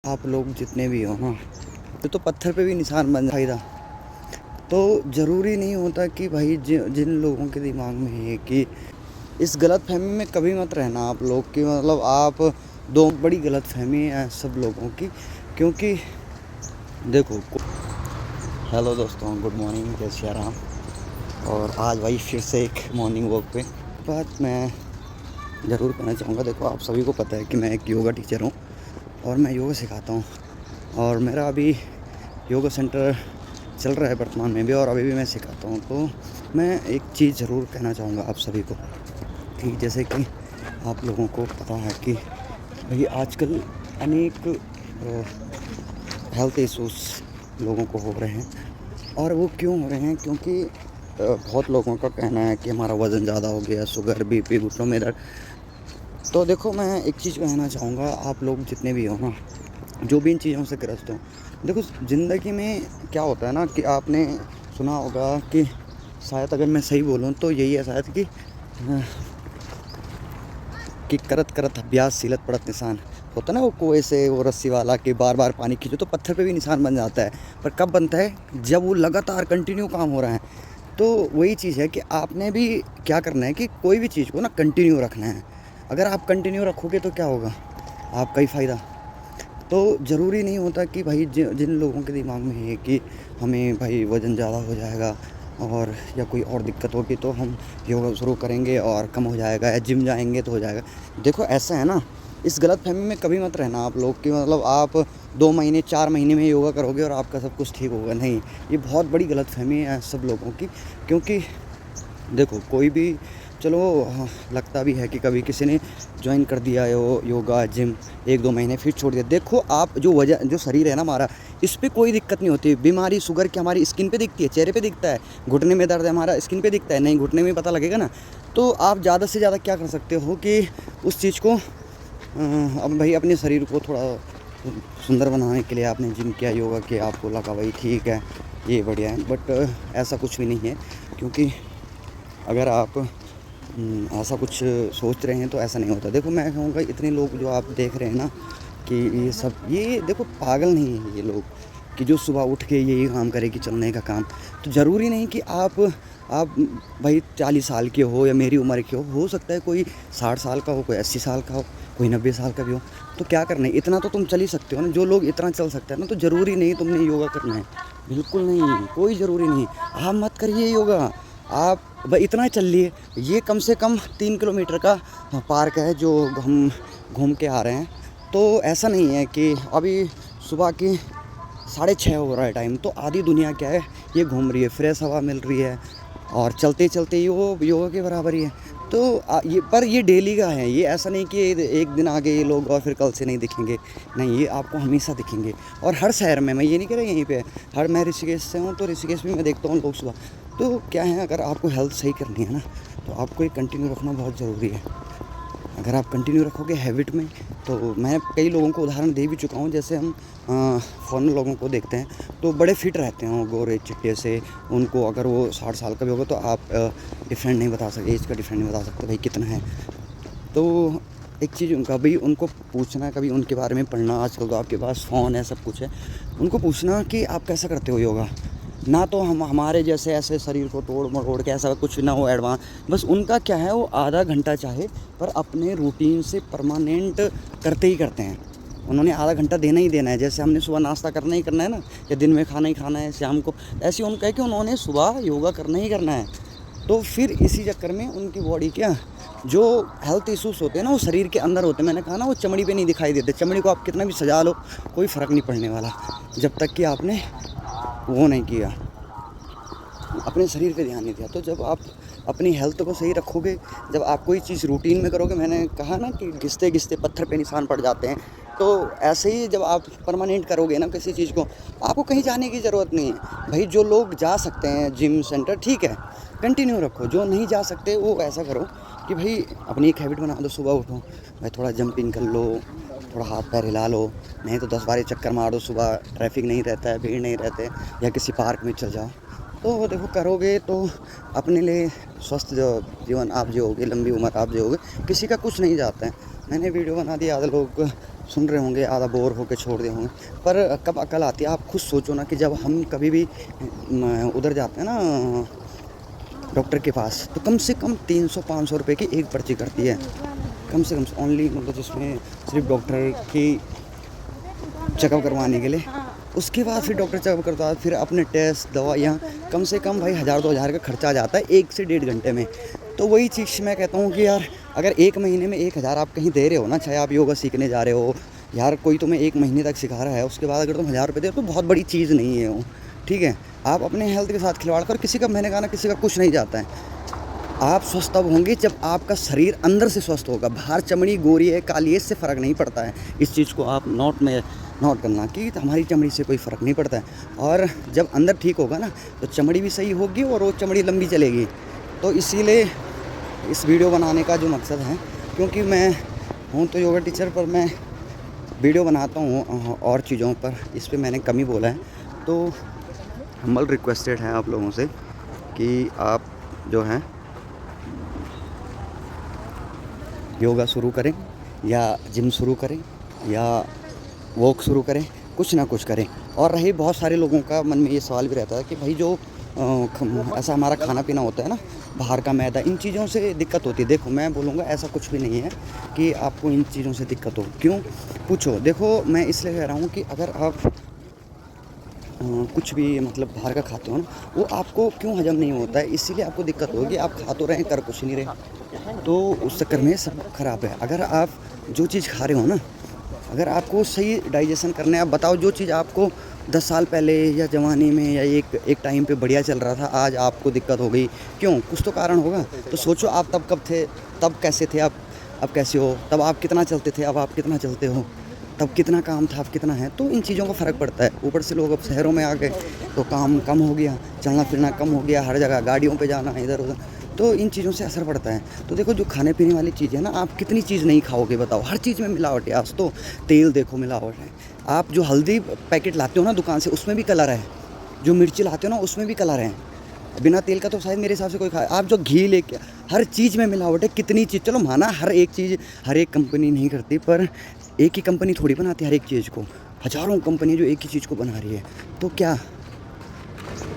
आप लोग जितने भी हो ना, तो पत्थर पे भी निशान बन फायदा। तो ज़रूरी नहीं होता कि भाई जिन लोगों के दिमाग में है कि इस गलत फहमी में कभी मत रहना आप लोग कि मतलब आप दो बड़ी गलत फहमी है सब लोगों की। क्योंकि देखो, हेलो दोस्तों, गुड मॉर्निंग, जय श्री राम। और आज भाई फिर से एक मॉर्निंग वॉक पे बात मैं ज़रूर कहना चाहूँगा। देखो, आप सभी को पता है कि मैं एक योगा टीचर हूँ और मैं योगा सिखाता हूँ और मेरा अभी योगा सेंटर चल रहा है वर्तमान में भी, और अभी भी मैं सिखाता हूँ। तो मैं एक चीज़ ज़रूर कहना चाहूँगा आप सभी को कि जैसे कि आप लोगों को पता है कि भाई आजकल अनेक हेल्थ इश्यूज़ लोगों को हो रहे हैं। और वो क्यों हो रहे हैं? क्योंकि बहुत लोगों का कहना है कि हमारा वज़न ज़्यादा हो गया, शुगर, बीपी, घुटनों में दर्द। तो देखो, मैं एक चीज़ कहना चाहूँगा, आप लोग जितने भी हो ना, जो भी इन चीज़ों से ग्रस्त हो, देखो ज़िंदगी में क्या होता है ना कि आपने सुना होगा कि शायद अगर मैं सही बोलूँ तो यही है शायद कि करत करत अभ्यास सिलत पड़त निशान। होता है ना वो कुएँ से वो रस्सी वाला कि बार बार पानी खींचो तो पत्थर पे भी निशान बन जाता है। पर कब बनता है? जब वो लगातार कंटिन्यू काम हो रहा है। तो वही चीज़ है कि आपने भी क्या करना है कि कोई भी चीज़ को ना कंटिन्यू रखना है। अगर आप कंटिन्यू रखोगे तो क्या होगा? आपका ही फ़ायदा। तो ज़रूरी नहीं होता कि भाई जिन लोगों के दिमाग में है कि हमें भाई वज़न ज़्यादा हो जाएगा और या कोई और दिक्कत होगी तो हम योगा शुरू करेंगे और कम हो जाएगा, या जिम जाएंगे तो हो जाएगा। देखो, ऐसा है ना, इस गलतफ़हमी में कभी मत रहना आप लोग कि मतलब आप 2 महीने 4 महीने में योगा करोगे और आपका सब कुछ ठीक होगा। नहीं, ये बहुत बड़ी गलतफ़हमी है सब लोगों की। क्योंकि देखो, कोई भी, चलो हाँ, लगता भी है कि कभी किसी ने ज्वाइन कर दिया है वो योगा जिम, 1-2 महीने फिर छोड़ दिया। देखो, आप जो वजन जो शरीर है ना हमारा, इस पे कोई दिक्कत नहीं होती। बीमारी शुगर की हमारी स्किन पे दिखती है, चेहरे पे दिखता है। घुटने में दर्द है हमारा, स्किन पे दिखता है, नहीं घुटने में पता लगेगा ना। तो आप ज़्यादा से ज़्यादा क्या कर सकते हो कि उस चीज़ को अब भाई अपने शरीर को थोड़ा सुंदर बनाने के लिए आपने जिम किया, योगा किया, आपको लगा भाई ठीक है, ये बढ़िया है। बट ऐसा कुछ भी नहीं है। क्योंकि अगर आप ऐसा कुछ सोच रहे हैं तो ऐसा नहीं होता। देखो, मैं कहूँगा इतने लोग जो आप देख रहे हैं ना कि ये देखो पागल नहीं है ये लोग कि जो सुबह उठ के यही काम करे कि चलने का काम। तो ज़रूरी नहीं कि आप भाई 40 साल के हो या मेरी उम्र के हो सकता है कोई 60 साल का हो, कोई 80 साल का हो, कोई 90 साल का भी हो। तो क्या करना है, इतना तो तुम चल ही सकते हो ना। जो लोग इतना चल सकते हैं ना, तो ज़रूरी नहीं तुमने योगा करना है, बिल्कुल नहीं, कोई ज़रूरी नहीं। आप मत करिए योगा, आप भाई इतना चल लिए। ये कम से कम 3 किलोमीटर का पार्क है जो हम घूम के आ रहे हैं। तो ऐसा नहीं है कि अभी सुबह की 6:30 हो रहा है टाइम, तो आधी दुनिया क्या है, ये घूम रही है, फ्रेश हवा मिल रही है और चलते चलते ही वो योगा के बराबर ही है। तो ये डेली का है, ये ऐसा नहीं कि एक दिन आगे ये लोग और फिर कल से नहीं दिखेंगे। नहीं, ये आपको हमेशा दिखेंगे। और हर शहर में, मैं ये नहीं कह रहा यहीं पे, हर मैं ऋषिकेश से हूँ तो ऋषिकेश में मैं देखता हूँ लोग सुबह। तो क्या है, अगर आपको हेल्थ सही करनी है ना, तो आपको ये कंटिन्यू रखना बहुत ज़रूरी है। अगर आप कंटिन्यू रखोगे हैबिट में, तो मैं कई लोगों को उदाहरण दे भी चुका हूँ। जैसे हम फॉरेन लोगों को देखते हैं तो बड़े फिट रहते हैं वो, गोरे चिट्टे से। उनको अगर वो 60 साल का भी होगा तो आप डिफरेंट नहीं बता सकते, एज का डिफरेंट नहीं बता सकते भाई कितना है। तो एक चीज़ उनका भी उनको पूछना, कभी उनके बारे में पढ़ना। आजकल तो आपके पास फ़ोन है, सब कुछ है, उनको पूछना कि आप कैसा करते हो योगा। ना तो हमारे जैसे ऐसे शरीर को तोड़ मरोड़ के ऐसा कुछ ना हो एडवांस। बस उनका क्या है, वो आधा घंटा चाहे पर अपने रूटीन से परमानेंट करते ही करते हैं। उन्होंने आधा घंटा देना ही देना है। जैसे हमने सुबह नाश्ता करना ही करना है ना, या दिन में खाना ही खाना है, शाम को, ऐसे उनका है कि उन्होंने सुबह योगा करना ही करना है। तो फिर इसी चक्कर में उनकी बॉडी क्या, जो हेल्थ इश्यूज़ होते हैं ना, वो शरीर के अंदर होते हैं। मैंने कहा ना, वो चमड़ी पे नहीं दिखाई देते। चमड़ी को आप कितना भी सजा लो, कोई फ़र्क नहीं पड़ने वाला जब तक कि आपने वो नहीं किया, अपने शरीर पे ध्यान नहीं दिया। तो जब आप अपनी हेल्थ को सही रखोगे, जब आप कोई चीज़ रूटीन में करोगे, मैंने कहा ना कि घिसते घिसते पत्थर पे निशान पड़ जाते हैं। तो ऐसे ही जब आप परमानेंट करोगे ना किसी चीज़ को, आपको कहीं जाने की ज़रूरत नहीं है। भाई जो लोग जा सकते हैं जिम सेंटर, ठीक है, कंटिन्यू रखो। जो नहीं जा सकते वो ऐसा करो कि भाई अपनी एक हैबिट बना दो, सुबह उठो भाई, थोड़ा जंपिंग कर लो, थोड़ा हाथ पैर हिला लो, नहीं तो 10-12 चक्कर मार दो। सुबह ट्रैफिक नहीं रहता है, भीड़ नहीं रहते, या किसी पार्क में चल जाओ। तो देखो, करोगे तो अपने लिए स्वस्थ जो जीवन आप जियोगे, लंबी उम्र आप जियोगे। किसी का कुछ नहीं जाता है। मैंने वीडियो बना दी, आधे लोग सुन रहे होंगे, आधा बोर होकर छोड़ दिए होंगे, पर कब अकल आती है आप खुद सोचो ना कि जब हम कभी भी उधर जाते हैं ना डॉक्टर के पास, तो कम से कम 300-500 रुपये की एक पर्ची करती है, कम से कम ओनली, मतलब जिसमें सिर्फ डॉक्टर की चेकअप करवाने के लिए। उसके बाद फिर डॉक्टर चेकअप करता है, फिर अपने टेस्ट दवाइयाँ, कम से कम भाई 1000-2000 का खर्चा आ जाता है 1 से 1.5 घंटे में। तो वही चीज़ मैं कहता हूँ कि यार अगर 1 महीने में 1000 आप कहीं दे रहे हो ना, चाहे आप योगा सीखने जा रहे हो, यार कोई तुम्हें 1 महीने तक सिखा रहा है, उसके बाद अगर तुम 1000 रुपये दे तो बहुत बड़ी चीज़ नहीं है वो, ठीक है। आप अपने हेल्थ के साथ खिलवाड़ कर, किसी का मैंने कहा ना, किसी का कुछ नहीं जाता है। आप स्वस्थ तब होंगे जब आपका शरीर अंदर से स्वस्थ होगा। बाहर चमड़ी गोरी है काली है इससे फ़र्क नहीं पड़ता है। इस चीज़ को आप नोट करना कि हमारी चमड़ी से कोई फ़र्क नहीं पड़ता है। और जब अंदर ठीक होगा ना, तो चमड़ी भी सही होगी और वो चमड़ी लंबी चलेगी। तो इसीलिए इस वीडियो बनाने का जो मकसद है, क्योंकि मैं हूँ तो योगा टीचर, पर मैं वीडियो बनाता हूँ और चीज़ों पर, इस पे मैंने कम ही बोला है। तो हम्बल रिक्वेस्टेड है आप लोगों से कि आप जो हैं योगा शुरू करें या जिम शुरू करें या वॉक शुरू करें, कुछ ना कुछ करें। और रही बहुत सारे लोगों का मन में ये सवाल भी रहता है कि भाई जो ऐसा हमारा खाना पीना होता है ना, बाहर का मैदा, इन चीज़ों से दिक्कत होती है। देखो मैं बोलूँगा ऐसा कुछ भी नहीं है कि आपको इन चीज़ों से दिक्कत हो। क्यों पूछो, देखो मैं इसलिए कह रहा हूँ कि अगर आप कुछ भी मतलब बाहर का खाते हो ना, वो आपको क्यों हजम नहीं होता है, इसीलिए आपको दिक्कत होगी। आप खा तो रहे हैं, कर कुछ नहीं रहे, तो उस चक्कर में सब ख़राब है। अगर आप जो चीज़ खा रहे हो ना, अगर आपको सही डाइजेशन करना है, आप बताओ जो चीज़ आपको 10 साल पहले या जवानी में या एक टाइम पे बढ़िया चल रहा था, आज आपको दिक्कत हो गई, क्यों? कुछ तो कारण होगा। तो सोचो आप तब कब थे, तब कैसे थे, अब कैसे हो, तब आप कितना चलते थे, अब आप कितना चलते हो, तब कितना काम था, अब कितना है। तो इन चीज़ों का फ़र्क पड़ता है। ऊपर से लोग अब शहरों में आ गए तो काम कम हो गया, चलना फिरना कम हो गया, हर जगह गाड़ियों पे जाना इधर उधर, तो इन चीज़ों से असर पड़ता है। तो देखो जो खाने पीने वाली चीज़ है ना, आप कितनी चीज़ नहीं खाओगे बताओ, हर चीज़ में मिलावट है। आज तो तेल देखो मिलावट है, आप जो हल्दी पैकेट लाते हो ना दुकान से, उसमें भी कलर है, जो मिर्ची लाते हो ना उसमें भी कलर है। बिना तेल का तो शायद मेरे हिसाब से कोई खाए। आप जो घी लेके, हर चीज़ में मिलावट है। कितनी चीज़, चलो माना हर एक चीज़ हर एक कंपनी नहीं करती, पर एक ही कंपनी थोड़ी बनाती है हर एक चीज़ को, हज़ारों कंपनी जो एक ही चीज़ को बना रही है। तो क्या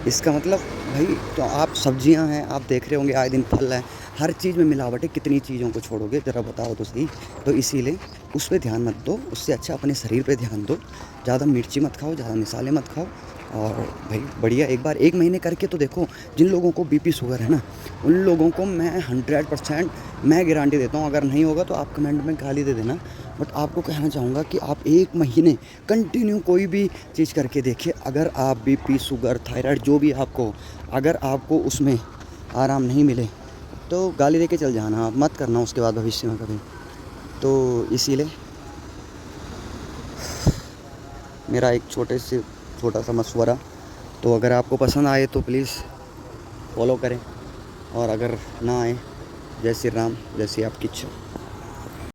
इसका मतलब भाई, तो आप सब्जियां हैं, आप देख रहे होंगे आए दिन फल है, हर चीज़ में मिलावट है। कितनी चीज़ों को छोड़ोगे ज़रा बताओ तो सही। तो इसीलिए उस पर ध्यान मत दो, उससे अच्छा अपने शरीर पे ध्यान दो। ज़्यादा मिर्ची मत खाओ, ज़्यादा मसाले मत खाओ, और भाई बढ़िया एक बार 1 महीने करके तो देखो। जिन लोगों को बीपी शुगर है ना, उन लोगों को मैं 100% मैं गारंटी देता हूँ। अगर नहीं होगा तो आप कमेंट में गाली दे देना, बट आपको कहना चाहूँगा कि आप 1 महीने कंटिन्यू कोई भी चीज़ करके देखिए। अगर आप बीपी शुगर थायराइड जो भी आपको, अगर आपको उसमें आराम नहीं मिले तो गाली दे के चल जाना, आप मत करना उसके बाद भविष्य में कभी। तो इसीलिए मेरा एक छोटा सा मशवरा, तो अगर आपको पसंद आए तो प्लीज़ फॉलो करें, और अगर ना आए, जय श्री राम, जैसी आपकी इच्छा।